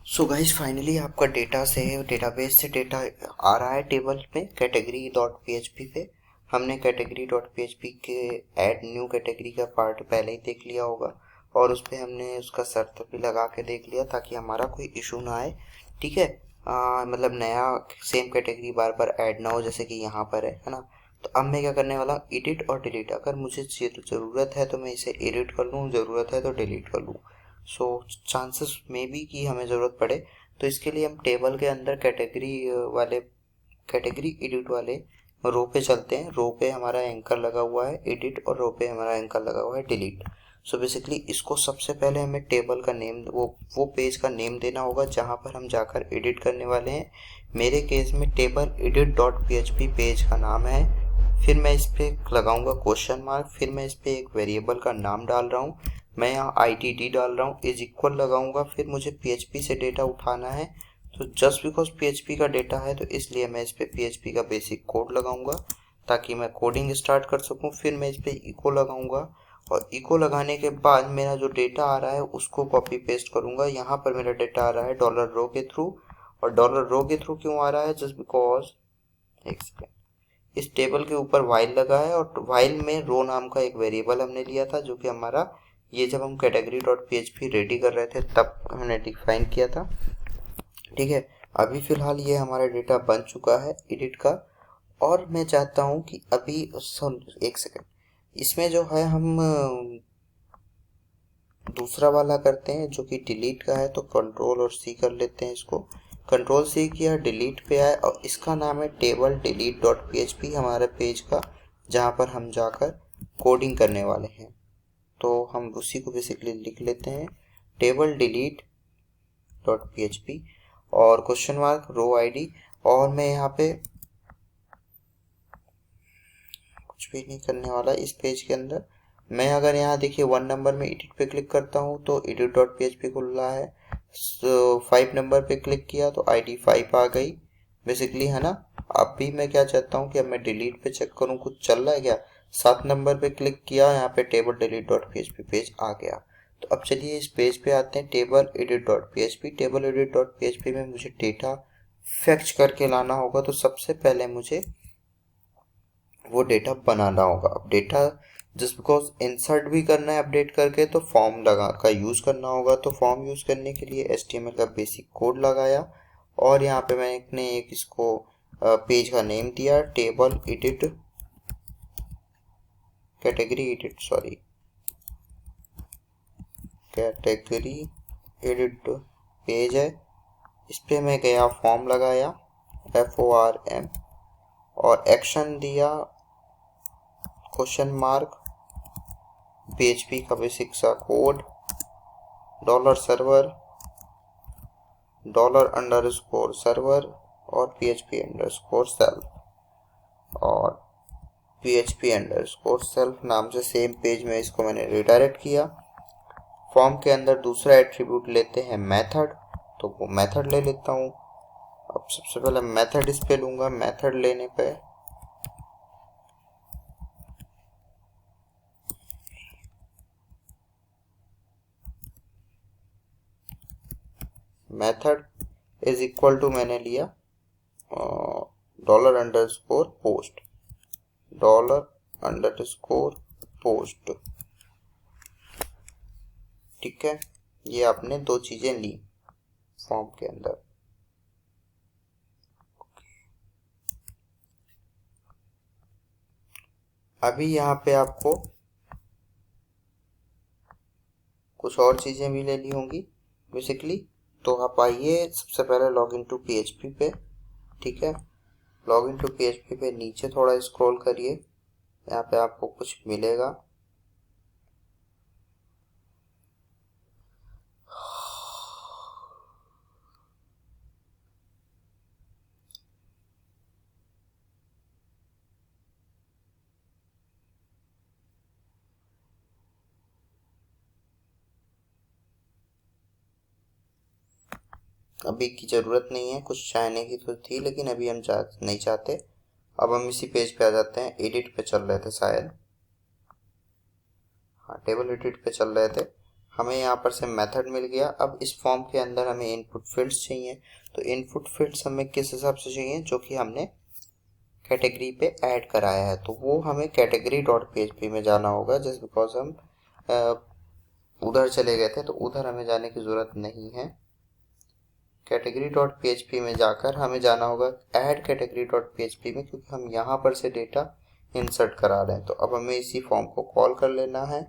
So guys finally आपका data से database से डेटा आ रहा है टेबल में कैटेगरी डॉट पीएचपी पे। हमने कैटेगरी डॉट पीएचपी के ऐड न्यू कैटेगरी का पार्ट पहले ही देख लिया होगा और उस पर हमने उसका शर्त भी लगा के देख लिया ताकि हमारा कोई इशू ना आए। ठीक है। मतलब नया सेम कैटेगरी बार बार ऐड ना हो जैसे कि यहाँ पर है ना। तो अब मैं क्या करने वाला हूँ, एडिट और डिलीट। अगर मुझे ज़रूरत है तो मैं इसे एडिट कर लूँ, ज़रूरत है तो डिलीट कर लूँ। सो चांसेस में भी कि हमें ज़रूरत पड़े। तो इसके लिए हम टेबल के अंदर कैटेगरी एडिट वाले रो पे चलते हैं। रो पे हमारा एंकर लगा हुआ है एडिट और रो पे हमारा एंकर लगा हुआ है डिलीट। सो बेसिकली इसको सबसे पहले हमें टेबल का नेम वो पेज का नेम देना होगा जहाँ पर हम जाकर एडिट करने वाले हैं। मेरे केस में table edit dot PHP page का नाम है। फिर मैं इस पर लगाऊंगा क्वेश्चन मार्क। फिर मैं इस पर एक वेरिएबल का नाम डाल रहा हूँ। मैं यहाँ ITD डाल रहा हूँ, इज इक्वल लगाऊंगा। फिर मुझे PHP से डेटा उठाना है तो जस्ट बिकॉज PHP का डेटा है तो इसलिए मैं इस पर PHP का बेसिक कोड लगाऊंगा ताकि मैं कोडिंग स्टार्ट कर सकूं। फिर मैं इस पर इको लगाऊंगा और इको लगाने के बाद मेरा जो डेटा आ रहा है उसको कॉपी पेस्ट करूंगा। यहाँ पर मेरा डेटा आ रहा है डॉलर रो के थ्रू। और डॉलर रो के थ्रू क्यों आ रहा है, जस्ट बिकॉज एक सेकेंड, इस टेबल के ऊपर वाइल लगा है और वाइल में रो नाम का एक वेरिएबल हमने लिया था जो कि हमारा ये जब हम कैटेगरी डॉट पीएचपी रेडी कर रहे थे तब हमने डिफाइन किया था। ठीक है। अभी फिलहाल ये हमारा डेटा बन चुका है एडिट का। और मैं चाहता हूँ कि अभी सुन एक सेकंड, इसमें जो है हम दूसरा वाला करते हैं जो कि डिलीट का है। तो कंट्रोल और सी कर लेते हैं इसको। कंट्रोल सी किया, डिलीट पे आए और इसका नाम है टेबल डिलीट डॉट पीएचपी हमारे पेज का जहाँ पर हम जाकर कोडिंग करने वाले हैं। तो हम उसी को बेसिकली लिख लेते हैं टेबल डिलीट डॉट पीएचपी और क्वेश्चन मार्क रो आईडी। और मैं यहाँ पे कुछ भी नहीं करने वाला इस पेज के अंदर। मैं अगर यहाँ देखिए 1 नंबर में एडिट पे क्लिक करता हूँ तो एडिट डॉट पीएचपी खुल रहा है। 5 नंबर पे क्लिक किया तो ID 5 आ गई बेसिकली, है ना। अब भी मैं क्या चाहता हूँ कि अब मैं डिलीट पे चेक करूँ कुछ चल रहा है क्या। 7 नंबर पे क्लिक किया, यहाँ पे table delete dot PHP page आ गया। तो अब चलिए इस पेज पे आते हैं table edit dot PHP. Table edit dot PHP में मुझे डेटा फेच करके लाना होगा। तो सबसे पहले मुझे वो डेटा बनाना होगा। अब डेटा जस्ट बिकॉज इंसर्ट भी करना है अपडेट करके तो फॉर्म लगा का यूज़ करना होगा। तो फॉर्म यूज़ करने के लिए HTML का बेसिक कोड लगाया और यहाँ पे मैंने एक इसको पेज का नेम दिया table edit category edit page है। इस पे मैं गया फॉर्म लगाया FORM और एक्शन दिया क्वेश्चन मार्क PHP का बेसिक सा कोड $सर्वर और PHP_self और PHP_self नाम से सेम पेज में इसको मैंने रिडायरेक्ट किया। फॉर्म के अंदर दूसरा एट्रीब्यूट लेते हैं मेथड, तो वो मेथड ले लेता हूँ। अब सबसे पहले मेथड इस पे लूँगा। मेथड लेने पे मेथड इज इक्वल टू मैंने लिया $_post। ठीक है, ये आपने दो चीजें ली फॉर्म के अंदर। अभी यहाँ पे आपको कुछ और चीजें भी लेनी होंगी बेसिकली। तो आप आइए सबसे पहले लॉग इन टू PHP पे। ठीक है, लॉग इन टू PHP पे नीचे थोड़ा स्क्रॉल करिए, यहाँ पे आपको कुछ मिलेगा। अभी की ज़रूरत नहीं है, कुछ चाहने की तो थी लेकिन अभी हम नहीं चाहते। अब हम इसी पेज पे आ जाते हैं। एडिट पे चल रहे थे शायद, हाँ टेबल एडिट पे चल रहे थे। हमें यहाँ पर से मेथड मिल गया। अब इस फॉर्म के अंदर हमें इनपुट फील्ड्स चाहिए, तो इनपुट फील्ड्स हमें किस हिसाब से चाहिए, जो कि हमने कैटेगरी पे ऐड कराया है, तो वो हमें कैटेगरी डॉट पीएचपी में जाना होगा। जस्ट बिकॉज हम उधर चले गए थे, तो उधर हमें जाने की ज़रूरत नहीं है। कैटेगरी डॉट पीएचपी में जाकर हमें जाना होगा ऐड कैटेगरी डॉट पीएचपी में, क्योंकि हम यहाँ पर से डेटा इंसर्ट करा रहे हैं। तो अब हमें इसी फॉर्म को कॉल कर लेना है।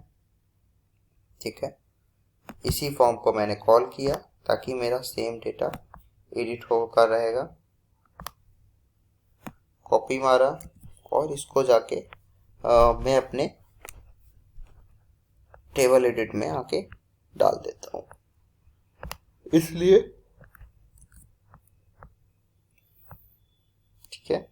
ठीक है, इसी फॉर्म को मैंने कॉल किया ताकि मेरा सेम डेटा एडिट होकर रहेगा। कॉपी मारा और इसको जाके मैं अपने टेबल एडिट में आके डाल देता हूँ। इसलिए ठीक है,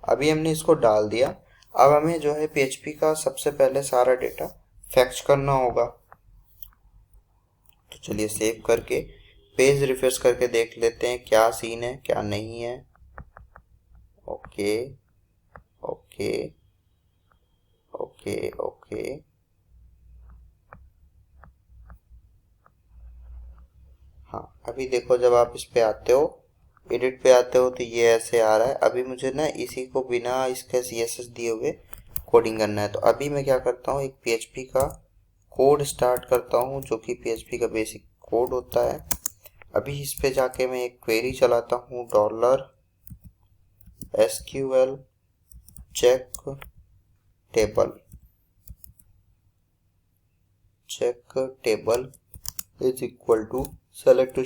अभी हमने इसको डाल दिया। अब हमें जो है पीएचपी का सबसे पहले सारा डेटा फैक्च करना होगा। तो चलिए सेव करके पेज रिफ्रेश करके देख लेते हैं क्या सीन है क्या नहीं है। ओके ओके ओके ओके, हाँ अभी देखो जब आप इस पे आते हो, एडिट पे आते हो, तो ये ऐसे आ रहा है। अभी मुझे ना इसी को बिना इसके सीएसएस दिए हुए कोडिंग करना है। तो अभी मैं क्या करता हूँ, एक पीएचपी का कोड स्टार्ट करता हूँ, जो कि पीएचपी का बेसिक कोड होता है। अभी इस पे जाके मैं एक क्वेरी चलाता हूँ, $SQL check table is equal to select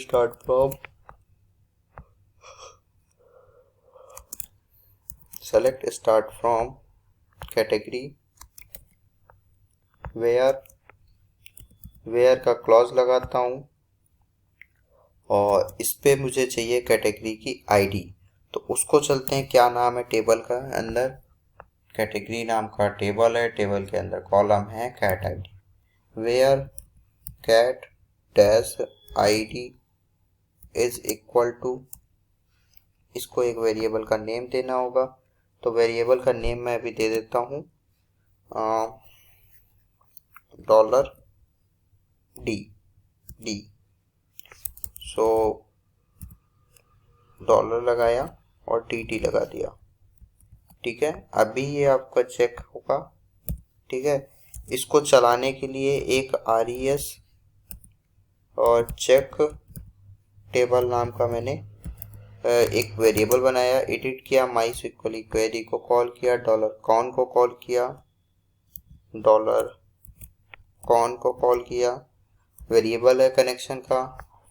start from category where का क्लॉज लगाता हूँ, और इस पे मुझे चाहिए कैटेगरी की आईडी। तो उसको चलते हैं, क्या नाम है टेबल का अंदर, कैटेगरी नाम का टेबल है, टेबल के अंदर कॉलम है cat ID, where cat dash ID is equal to, इसको एक वेरिएबल का नेम देना होगा। तो वेरिएबल का नेम मैं अभी दे देता हूँ $D। सो डॉलर लगाया और टी लगा दिया। ठीक है, अभी ये आपका चेक होगा। ठीक है, इसको चलाने के लिए एक RES और चेक टेबल नाम का मैंने एक वेरिएबल बनाया, एडिट किया, MySQL क्वेरी को कॉल किया, $कॉन को कॉल किया, $कॉन को कॉल किया, वेरिएबल है कनेक्शन का,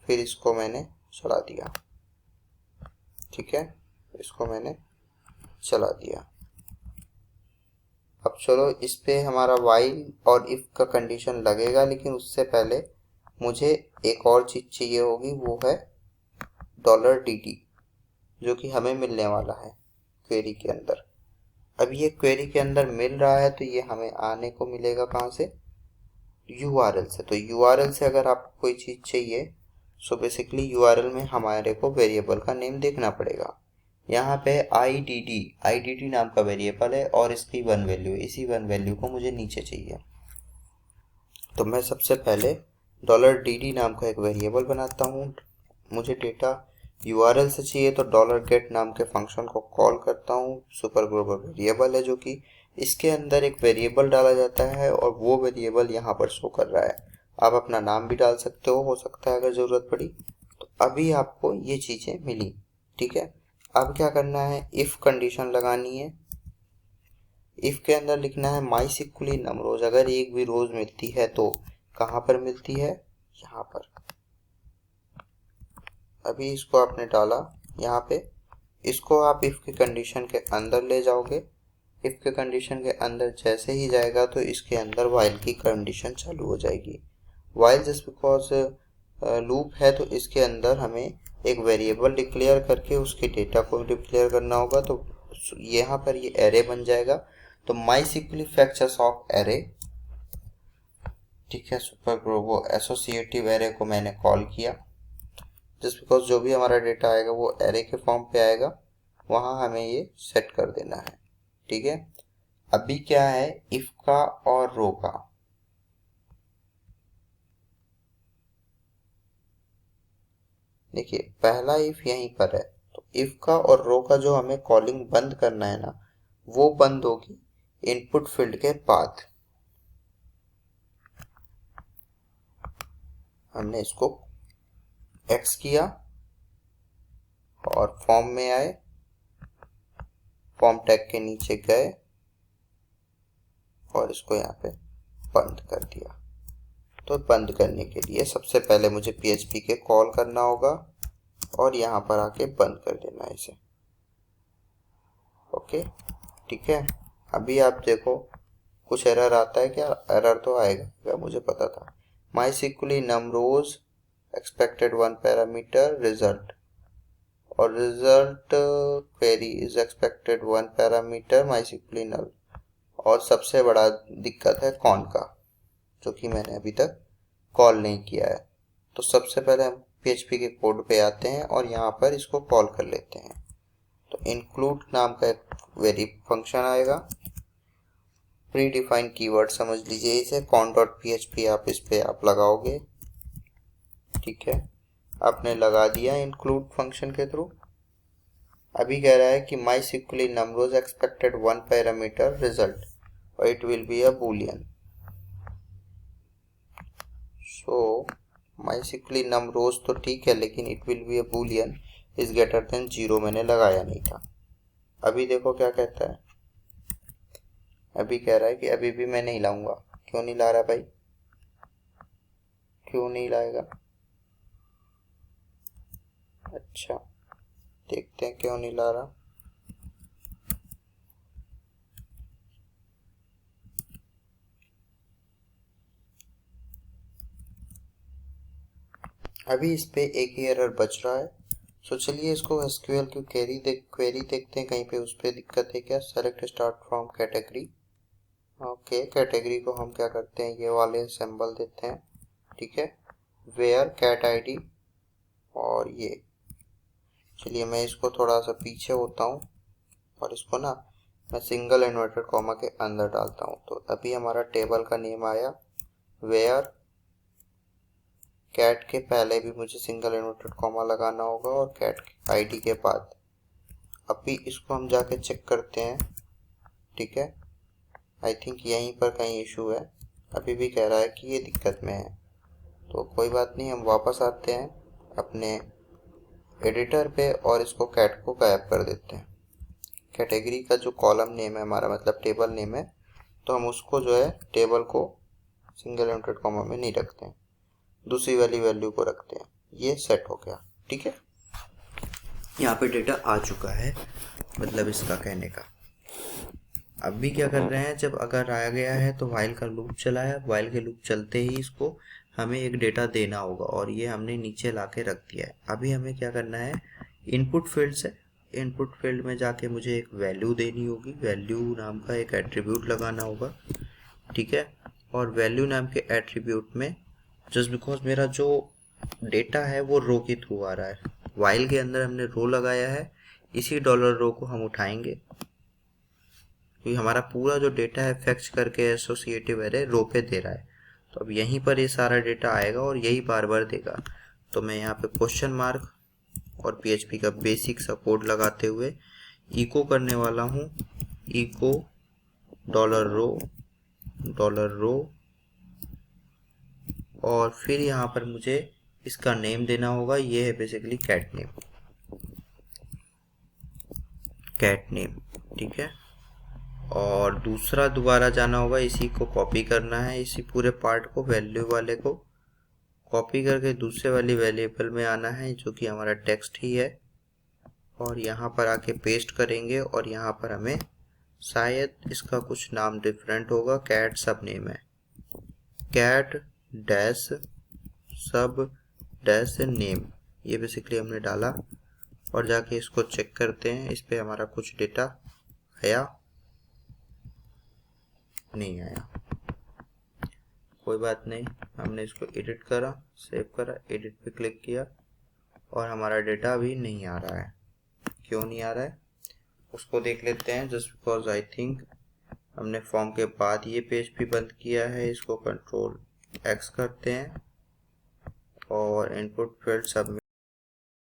फिर इसको मैंने चला दिया। ठीक है, इसको मैंने चला दिया। अब चलो इस पे हमारा वाइल और इफ का कंडीशन लगेगा, लेकिन उससे पहले मुझे एक और चीज़ चाहिए होगी, वो है $DD, जो कि हमें मिलने वाला है क्वेरी के अंदर। अब ये क्वेरी के अंदर मिल रहा है, तो ये हमें आने को मिलेगा कहाँ से, URL से। तो URL से अगर आपको कोई चीज़ चाहिए, सो बेसिकली URL में हमारे को वेरिएबल का नेम देखना पड़ेगा। यहाँ पे IDD नाम का वेरिएबल है और इसकी 1 वैल्यू, इसी 1 वैल्यू को मुझे नीचे चाहिए। तो मैं सबसे पहले $DD नाम का एक वेरिएबल बनाता हूँ। मुझे डेटा URL से चाहिए, तो $get नाम के फंक्शन को कॉल करता हूँ। सुपर ग्लोबल वेरिएबल है, जो कि इसके अंदर एक वेरिएबल डाला जाता है और वो वेरिएबल यहाँ पर शो कर रहा है। आप अपना नाम भी डाल सकते हो सकता है अगर ज़रूरत पड़ी। तो अभी आपको ये चीज़ें मिली। ठीक है, अब क्या करना है, इफ़ कंडीशन लगानी है। इफ़ के अंदर लिखना है MySQL num रोज, अगर एक भी रोज मिलती है तो कहाँ पर मिलती है, यहाँ पर। अभी इसको आपने डाला यहाँ पे, इसको आप इफ़ के कंडीशन के अंदर ले जाओगे। इफ़ के कंडीशन के अंदर जैसे ही जाएगा, तो इसके अंदर वाइल की कंडीशन चालू हो जाएगी। वाइल जस्ट बिकॉज लूप है, तो इसके अंदर हमें एक वेरिएबल डिक्लेयर करके उसके डेटा को डिक्लेयर करना होगा। तो यहाँ पर ये एरे बन जाएगा। तो MySQL फैक्चर्स ऑफ एरे, ठीक है, सुपर ग्लोबल एसोसिएटिव एरे को मैंने कॉल किया, जस्ट बिकॉज जो भी हमारा डेटा आएगा वो एरे के फॉर्म पे आएगा, वहाँ हमें ये सेट कर देना है। ठीक है, अभी क्या है, इफ का और रो का, देखिए पहला इफ यहीं पर है, तो इफ का और रो का जो हमें कॉलिंग बंद करना है ना, वो बंद होगी इनपुट फील्ड के बाद। हमने इसको एक्स किया और फॉर्म में आए, फॉर्म टैग के नीचे गए और इसको यहाँ पे बंद कर दिया। तो बंद करने के लिए सबसे पहले मुझे PHP के कॉल करना होगा और यहाँ पर आके बंद कर देना है इसे। ओके ठीक है। अभी आप देखो कुछ एरर आता है क्या? एरर तो आएगा क्या, मुझे पता था। MySQL num rows expected 1 parameter result, और result query is expected 1 parameter MySQL null। और सबसे बड़ा दिक्कत है कॉन का, जो कि मैंने अभी तक कॉल नहीं किया है। तो सबसे पहले हम PHP के कोड पे आते हैं और यहाँ पर इसको कॉल कर लेते हैं। तो इंक्लूड नाम का एक वेरी फंक्शन आएगा, प्री डिफाइंड कीवर्ड समझ लीजिए इसे, con.php आप इस पे आप लगाओगे। ठीक है, आपने लगा दिया इंक्लूड फंक्शन के थ्रू। अभी कह रहा है कि MySQL num rows expected 1 parameter result और it will be a Boolean. So MySQL num rows तो ठीक है, लेकिन it will be a Boolean is greater than 0 मैंने लगाया नहीं था। अभी देखो क्या कहता है, अभी कह रहा है कि अभी भी मैं नहीं लाऊंगा। क्यों नहीं ला रहा भाई, क्यों नहीं लाएगा? अच्छा देखते हैं क्यों नहीं ला रहा। अभी इस पे एक ही एरर बच रहा है। सो चलिए इसको SQL की क्वेरी देखते हैं, कहीं पे उस पर दिक्कत है क्या। Select start from category. Okay, category को हम क्या करते हैं, ये वाले सिंबल देते हैं। ठीक है, वेयर कैट आईडी, और ये चलिए मैं इसको थोड़ा सा पीछे होता हूँ और इसको ना मैं सिंगल इन्वर्टेड कॉमा के अंदर डालता हूँ। तो अभी हमारा टेबल का नेम आया वेयर कैट, के पहले भी मुझे सिंगल इन्वर्टेड कॉमा लगाना होगा और कैट आईडी के बाद। अभी इसको हम जाके चेक करते हैं। ठीक है, आई थिंक यहीं पर कहीं इशू है। अभी भी कह रहा है कि ये दिक्कत में है, तो कोई बात नहीं, हम वापस आते हैं अपने एडिटर पे और इसको कैट को गायब कर देते हैं। कैटेगरी का जो कॉलम नेम है हमारा, मतलब टेबल नेम है, तो हम उसको जो है टेबल को सिंगल इन्वर्टेड कॉमा में नहीं रखते हैं, दूसरी वाली वैल्यू को रखते हैं। ये सेट हो गया। ठीक है, यहाँ पे डेटा आ चुका है, मतलब इसका कहने का। अब भी क्या कर रहे हैं, जब अगर आ गया है तो वाइल का लूप चलाया, वाइल के लूप चलते ही इसको हमें एक डेटा देना होगा और ये हमने नीचे ला के रख दिया है। अभी हमें क्या करना है, इनपुट फील्ड से इनपुट फील्ड में जाके मुझे एक वैल्यू देनी होगी, वैल्यू नाम का एक एट्रीब्यूट लगाना होगा। ठीक है, और वैल्यू नाम के एट्रीब्यूट में जस्ट बिकॉज मेरा जो डेटा है वो रो के थ्रू आ रहा है, वाइल के अंदर हमने रो लगाया है, इसी डॉलर रो को हम उठाएंगे क्योंकि हमारा पूरा जो डेटा है फेच करके एसोसिएटिव एरे रो पे दे रहा है। तो अब यहीं पर ये सारा डेटा आएगा और यही बार बार देगा। तो मैं यहाँ पे क्वेश्चन मार्क और PHP का बेसिक सा कोड लगाते हुए इको करने वाला हूँ, इको डॉलर रो, और फिर यहाँ पर मुझे इसका नेम देना होगा। ये है बेसिकली कैट नेम। ठीक है, और दूसरा दोबारा जाना होगा, इसी को कॉपी करना है, इसी पूरे पार्ट को, वैल्यू वाले को कॉपी करके दूसरे वाली वेरिएबल में आना है जो कि हमारा टेक्स्ट ही है, और यहाँ पर आके पेस्ट करेंगे। और यहाँ पर हमें शायद इसका कुछ नाम डिफरेंट होगा, कैट सब नेम है, कैट डैश सब डैश नेम, ये बेसिकली हमने डाला। और जाके इसको चेक करते हैं, इस पे हमारा कुछ डेटा आया, नहीं आया, कोई बात नहीं। हमने इसको एडिट करा, सेव करा, एडिट पे क्लिक किया और हमारा डेटा अभी नहीं आ रहा है। क्यों नहीं आ रहा है उसको देख लेते हैं। जस्ट बिकॉज आई थिंक हमने फॉर्म के बाद ये पेज भी बंद किया है। इसको Ctrl X करते हैं और इनपुट फील्ड सब